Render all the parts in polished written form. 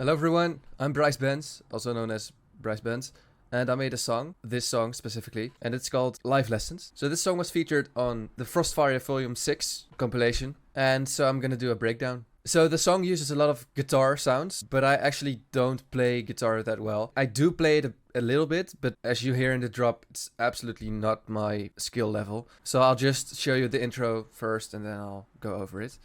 Hello everyone, I'm Bryce Benz, also known as Bryce Benz, and I made a song, this song specifically, and it's called Live Lessons. So this song was featured on the Frostfyre Volume 6 compilation, and so I'm gonna do a breakdown. So the song uses a lot of guitar sounds, but I actually don't play guitar that well. I do play it a little bit, but as you hear in the drop, it's absolutely not my skill level. So I'll just show you the intro first and then I'll go over it.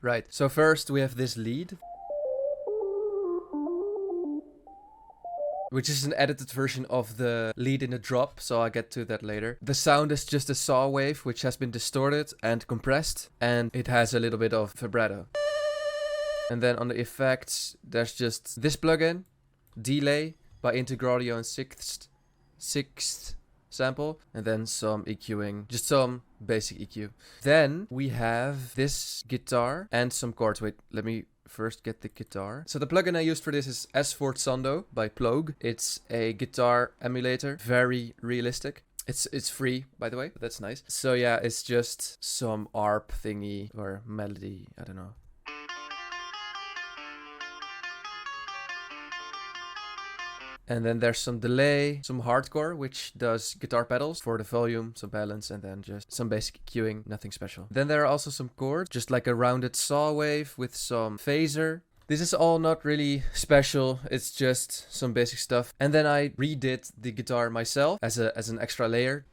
Right, so first we have this lead, which is an edited version of the lead in the drop, so I'll get to that later. The sound is just a saw wave, which has been distorted and compressed, and it has a little bit of vibrato. And then on the effects, there's just this plugin, Delay by Integradio and Sixth sample, and then some EQing, just some basic EQ. Then we have this guitar and some chords. Wait, let me first get the guitar. So the plugin I used for this is S4Sondo by Plogue. It's a guitar emulator, very realistic. It's free, by the way, but that's nice. So yeah, it's just some ARP thingy or melody, I don't know. And then there's some delay, some hardcore, which does guitar pedals for the volume, some balance, and then just some basic EQing, nothing special. Then there are also some chords, just like a rounded saw wave with some phaser. This is all not really special, it's just some basic stuff. And then I redid the guitar myself as an extra layer.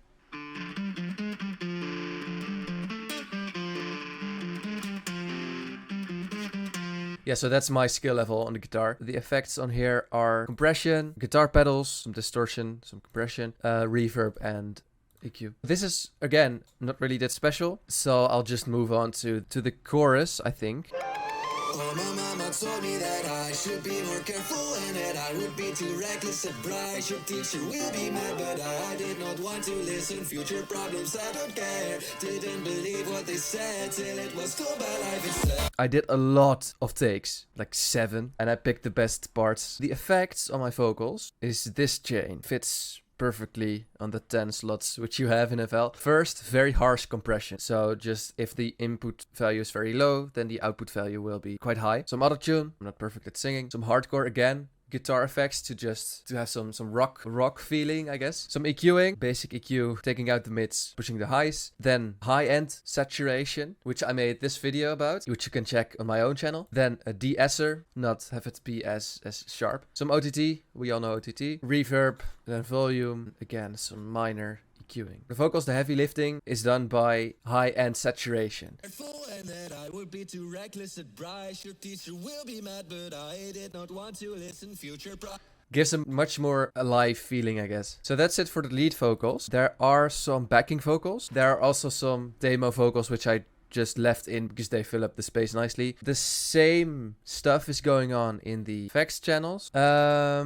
Yeah, so that's my skill level on the guitar. The effects on here are compression, guitar pedals, some distortion, some compression, reverb, and EQ. This is, again, not really that special, so I'll just move on to the chorus, I think. Oh, my mama told me that I should be more careful and that I would be too reckless at Bryce. Your teacher will be mad, but I did not want to listen. Future problems, I don't care. Didn't believe what they said till it was told by life instead. I did a lot of takes, like 7, and I picked the best parts. The effects on my vocals is this chain. Fits perfectly on the 10 slots which you have in FL. First, very harsh compression. So just if the input value is very low, then the output value will be quite high. Some autotune, I'm not perfect at singing. Some hardcore again. Guitar effects to have some rock feeling, I guess. Some EQing, basic EQ, taking out the mids, pushing the highs. Then high-end saturation, which I made this video about, which you can check on my own channel. Then a de-esser, not have it be as sharp. Some OTT, we all know OTT. Reverb, then volume, again, some minor EQing. The vocals, the heavy lifting, is done by high-end saturation. And that I would be too reckless at Bryce. Your teacher will be mad, but I did not want to listen. Future gives a much more alive feeling, I guess. So that's it for the lead vocals. There are some backing vocals. There are also some demo vocals which I just left in because they fill up the space nicely. The same stuff is going on in the effects channels. Yeah,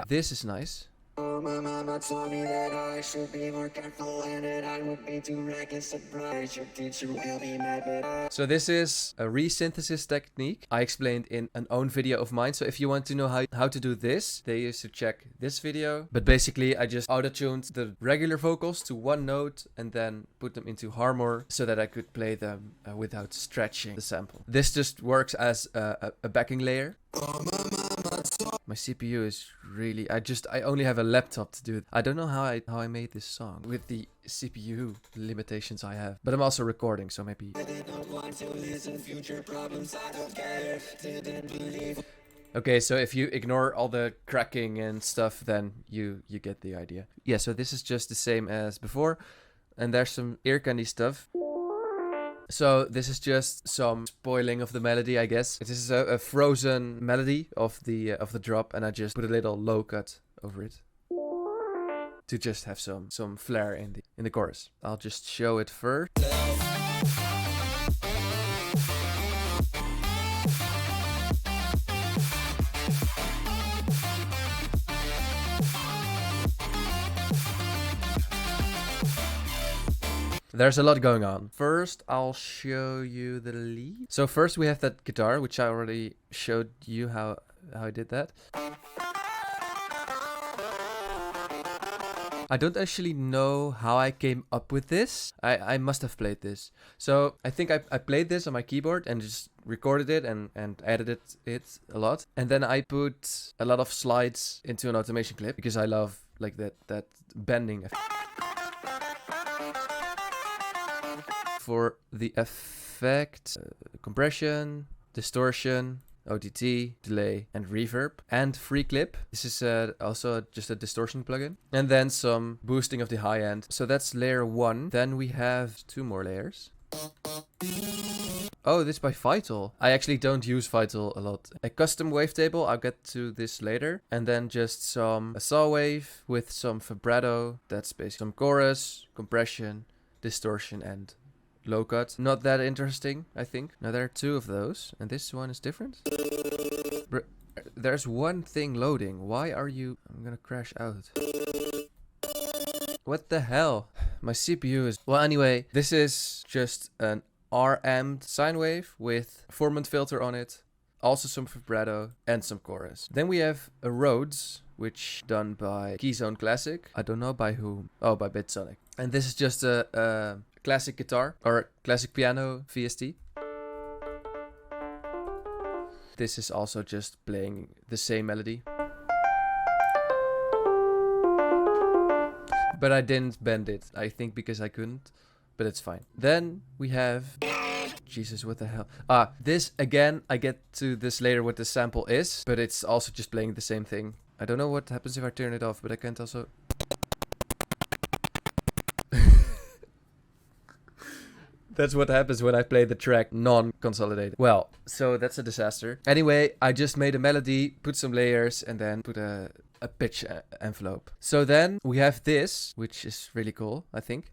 this is nice. Oh, my mama told me that I should be more careful and that I would be too reckless at Bryce. Your teacher will be mad, but So this is a resynthesis technique I explained in an own video of mine. So if you want to know how to do this, they used to check this video. But basically, I just auto-tuned the regular vocals to one note and then put them into harmor so that I could play them without stretching the sample. This just works as a backing layer. My CPU is really... I only have a laptop to do it. I don't know how I made this song with the CPU limitations I have. But I'm also recording, so maybe... I did not want to listen. Future problems, I don't care. Didn't believe... Okay, so if you ignore all the cracking and stuff, then you get the idea. Yeah, so this is just the same as before. And there's some ear candy stuff. So this is just some spoiling of the melody, I guess. This is a frozen melody of the drop, and I just put a little low cut over it to just have some flair in the chorus. I'll just show it first. There's a lot going on. First, I'll show you the lead. So first we have that guitar, which I already showed you how I did that. I don't actually know how I came up with this. I must have played this. So I think I played this on my keyboard and just recorded it and edited it a lot. And then I put a lot of slides into an automation clip because I love like that bending effect. For the effect, compression, distortion, OTT, delay, and reverb, and free clip. This is also just a distortion plugin. And then some boosting of the high end. So that's layer 1. Then we have 2 more layers. Oh, this is by Vital. I actually don't use Vital a lot. A custom wavetable, I'll get to this later. And then just a saw wave with some vibrato. That's basically some chorus, compression, distortion, and low cut. Not that interesting, I think. Now there are 2 of those, and this one is different. There's one thing loading. Why are you... I'm gonna crash out. What the hell? My CPU is... Well, anyway, this is just an RM'd sine wave with formant filter on it. Also some vibrato and some chorus. Then we have a Rhodes, which done by Keyzone Classic. I don't know by whom. Oh, by Bitsonic. And this is just a classic guitar or classic piano VST. This is also just playing the same melody. But I didn't bend it, I think because I couldn't, but it's fine. Then we have... Jesus, what the hell? This, again, I get to this later what the sample is, but it's also just playing the same thing. I don't know what happens if I turn it off, but I can't also... That's what happens when I play the track non-consolidated. Well, so that's a disaster. Anyway, I just made a melody, put some layers, and then put a pitch envelope. So then we have this, which is really cool, I think.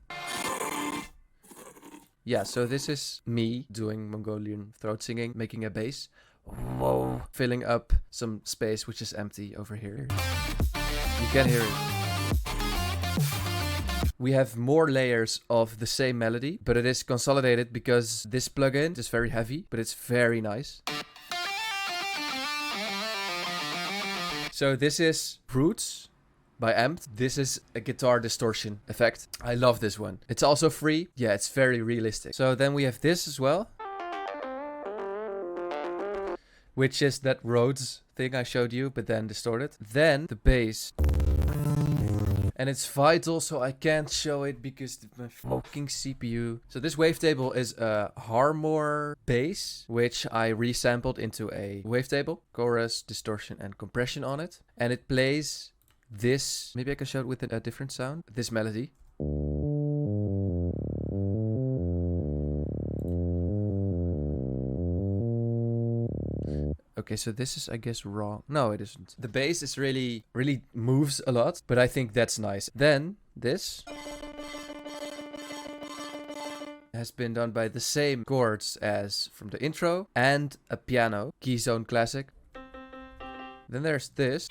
Yeah, so this is me doing Mongolian throat singing, making a bass. Whoa. Filling up some space, which is empty over here. You can hear it. We have more layers of the same melody, but it is consolidated because this plugin is very heavy, but it's very nice. So this is Roots by Amped. This is a guitar distortion effect. I love this one. It's also free. Yeah, it's very realistic. So then we have this as well, which is that Rhodes thing I showed you, but then distorted. Then the bass. And it's Vital, so I can't show it because my fucking CPU. So this wavetable is a harmor bass, which I resampled into a wavetable. Chorus, distortion, and compression on it. And it plays this. Maybe I can show it with a different sound. This melody. Okay, so this is, I guess, wrong. No, it isn't. The bass is really moves a lot, but I think that's nice. Then, this has been done by the same chords as from the intro and a piano, Keyzone Classic. Then there's this.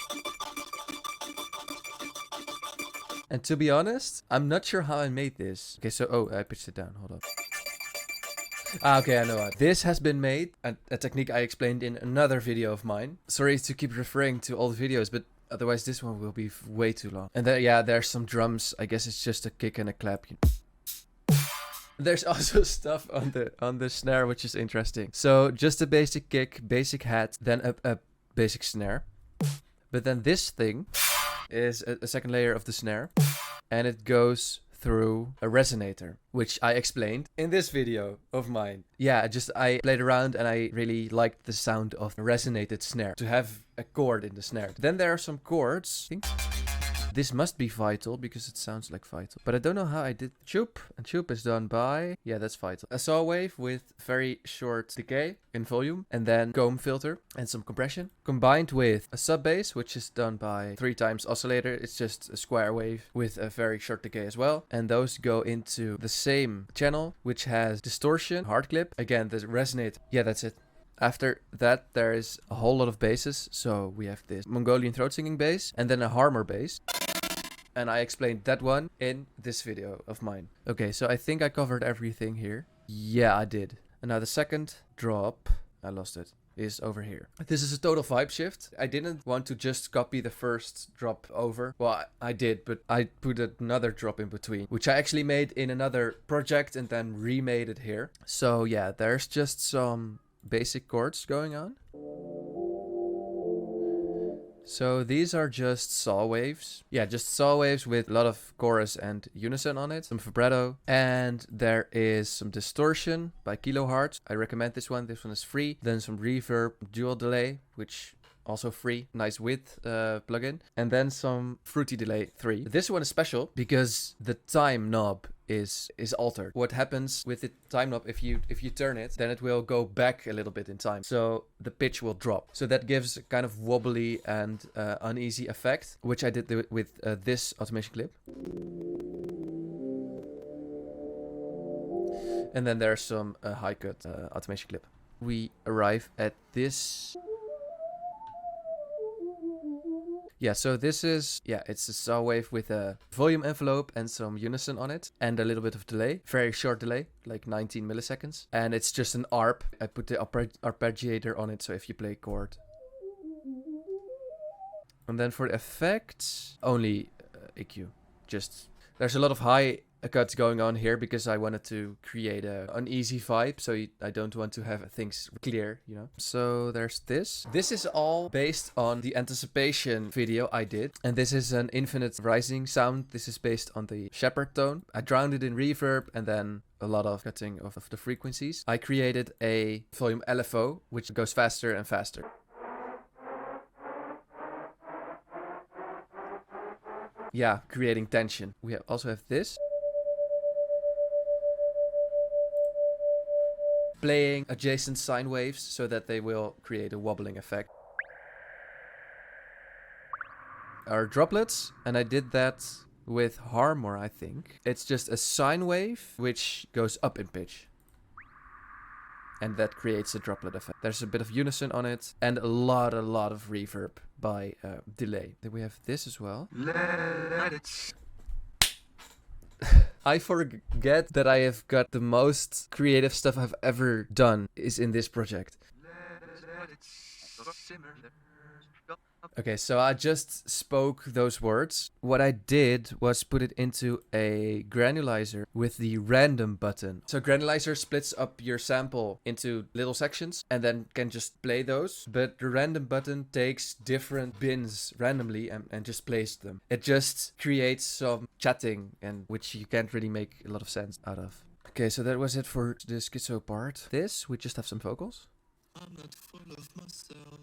And to be honest, I'm not sure how I made this. Okay, so, oh, I pitched it down. Hold on. Okay, I know what. This has been made, a technique I explained in another video of mine. Sorry to keep referring to all the videos, but otherwise this one will be way too long. And then, yeah, there's some drums. I guess it's just a kick and a clap. There's also stuff on the snare, which is interesting. So just a basic kick, basic hat, then a basic snare. But then this thing is a second layer of the snare, and it goes through a resonator, which I explained in this video of mine. Yeah, I played around and I really liked the sound of a resonated snare, to have a chord in the snare. Then there are some chords. I think this must be Vital because it sounds like Vital, but I don't know how I did. Choop, and Choop is done by, yeah, that's Vital. A saw wave with very short decay in volume, and then comb filter and some compression, combined with a sub bass, which is done by 3 times oscillator. It's just a square wave with a very short decay as well, and those go into the same channel, which has distortion, hard clip, again the resonator. Yeah, that's it. After that, there is a whole lot of basses. So we have this Mongolian throat singing bass, and then a harmor bass. And I explained that one in this video of mine. Okay, so I think I covered everything here. Yeah, I did. And now the second drop, I lost it, is over here. This is a total vibe shift. I didn't want to just copy the first drop over. Well, I did, but I put another drop in between, which I actually made in another project and then remade it here. So yeah, there's just some basic chords going on. So these are just saw waves. Yeah, just saw waves with a lot of chorus and unison on it. Some vibrato. And there is some distortion by Kilohertz. I recommend this one. This one is free. Then some reverb, dual delay, which also free. Nice width plugin. And then some fruity delay 3. This one is special because the time knob is altered. What happens with the time knob, if you turn it, then it will go back a little bit in time. So the pitch will drop. So that gives a kind of wobbly and uneasy effect, which I did with this automation clip. And then there's some high cut automation clip. We arrive at this. Yeah, so this is, yeah, it's a saw wave with a volume envelope and some unison on it and a little bit of delay, very short delay, like 19 milliseconds. And it's just an ARP. I put the arpeggiator on it, so if you play chord. And then for the effects, only EQ. Just, there's a lot of high cuts going on here because I wanted to create an uneasy vibe, so I don't want to have things clear, you know. So there's this. This is all based on the anticipation video I did, and this is an infinite rising sound. This is based on the shepherd tone. I drowned it in reverb and then a lot of cutting of the frequencies. I created a volume LFO, which goes faster and faster. Yeah, creating tension. We also have this. Playing adjacent sine waves so that they will create a wobbling effect. Our droplets, and I did that with harmor, I think. It's just a sine wave which goes up in pitch. And that creates a droplet effect. There's a bit of unison on it and a lot of reverb by delay. Then we have this as well. Let it. I forget that I have got the most creative stuff I've ever done is in this project. Okay, so I just spoke those words. What I did was put it into a granulizer with the random button. So granulizer splits up your sample into little sections and then can just play those. But the random button takes different bins randomly and just plays them. It just creates some chatting, and which you can't really make a lot of sense out of. Okay, so that was it for the schizo part. This, we just have some vocals. I'm not full of myself.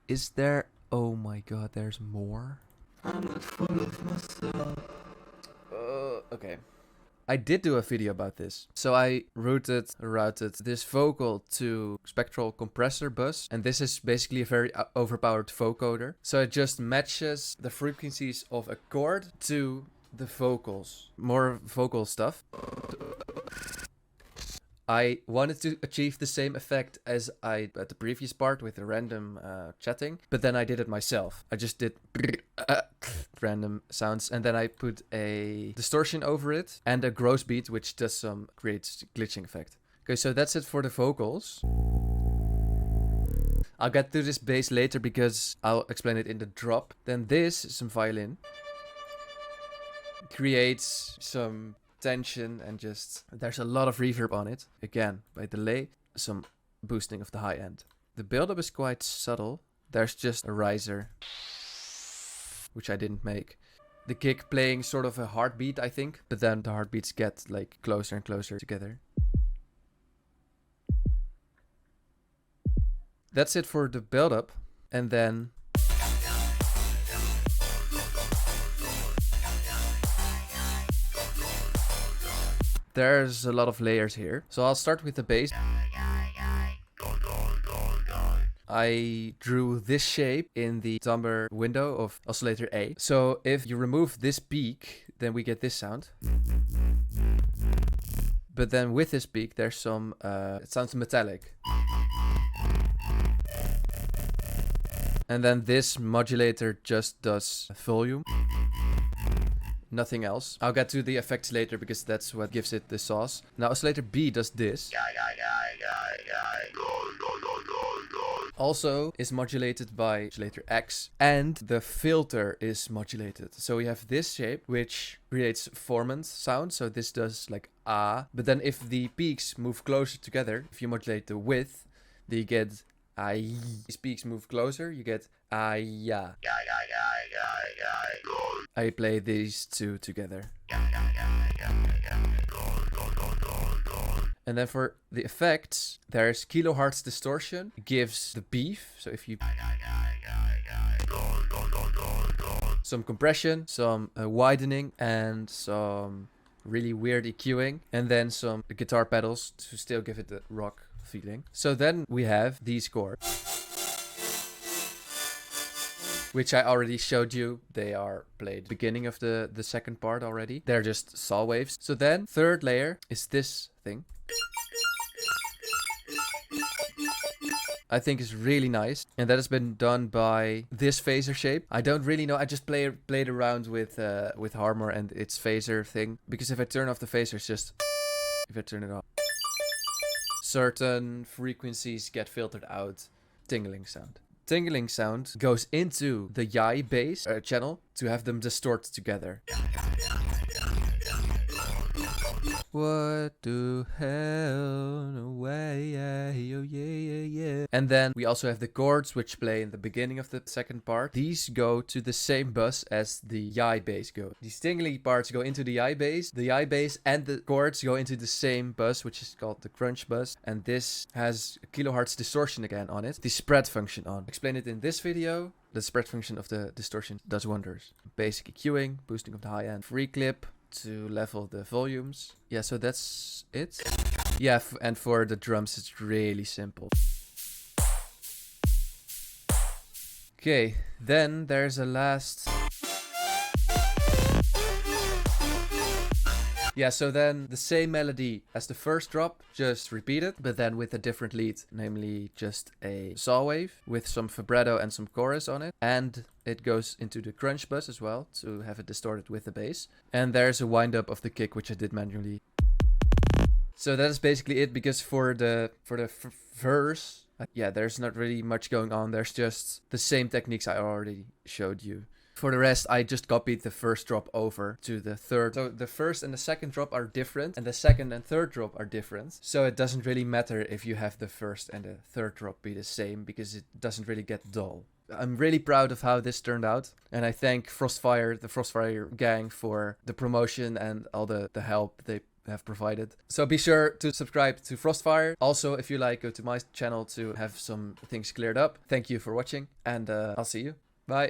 Is there... Oh my god, there's more? I'm not full of myself. Okay. I did do a video about this. So I routed this vocal to spectral compressor bus. And this is basically a very overpowered vocoder. So it just matches the frequencies of a chord to the vocals. More vocal stuff. I wanted to achieve the same effect as I at the previous part with the random chatting, but then I did it myself. I just did random sounds and then I put a distortion over it and a gross beat, which does creates glitching effect. Okay, so that's it for the vocals. I'll get to this bass later because I'll explain it in the drop. Then this, some violin, creates some tension and just there's a lot of reverb on it. Again, by delay, some boosting of the high end. The build-up is quite subtle. There's just a riser, which I didn't make. The kick playing sort of a heartbeat, I think, but then the heartbeats get like closer and closer together. That's it for the build-up, and then there's a lot of layers here. So I'll start with the bass. I drew this shape in the timbre window of oscillator A. So if you remove this peak, then we get this sound. But then with this peak, there's some, it sounds metallic. And then this modulator just does volume. nothing else. I'll get to the effects later because that's what gives it the sauce. Now oscillator B does this. Also is modulated by oscillator X, and the filter is modulated. So we have this shape which creates formant sound. So this does like ah, but then if the peaks move closer together, if you modulate the width, then you get ay. These peaks move closer, you get ay-ya. I play these two together. And then for the effects, there's kilohertz distortion, gives the beef. So if you some compression, some widening, and some really weird EQing, and then some guitar pedals to still give it the rock feeling. So then we have these chords, which I already showed you. They are played beginning of the second part already. They're just saw waves. So then third layer is this thing. I think is really nice, and that has been done by this phaser shape. I don't really know. I just played around with harmor and its phaser thing, because if I turn off the phaser, it's just if I turn it off, certain frequencies get filtered out. Tingling sound. Tingling sound goes into the yai bass channel to have them distort together. What the hell? No way, yeah, oh, yeah. And then we also have the chords which play in the beginning of the second part. These go to the same bus as the yai bass go. These tingly parts go into the yai bass and the chords go into the same bus, which is called the crunch bus. And this has a kilohertz distortion again on it. The spread function on. Explain it in this video. The spread function of the distortion does wonders. Basic EQing, boosting of the high end, free clip to level the volumes. Yeah, so that's it. Yeah, and for the drums, it's really simple. Okay, then there's a last... Yeah, so then the same melody as the first drop, just repeat it, but then with a different lead, namely just a saw wave with some vibrato and some chorus on it. And it goes into the crunch bus as well to have it distorted with the bass. And there's a wind up of the kick, which I did manually. So that is basically it, because for the verse, yeah, there's not really much going on. There's just the same techniques I already showed you. For the rest, I just copied the first drop over to the third. So the first and the second drop are different, and the second and third drop are different. So it doesn't really matter if you have the first and the third drop be the same, because it doesn't really get dull. I'm really proud of how this turned out, and I thank Frostfyre, the Frostfyre gang, for the promotion and all the help they have provided. So be sure to subscribe to Frostfyre. Also, if you like, go to my channel to have some things cleared up. Thank you for watching, and I'll see you. Bye.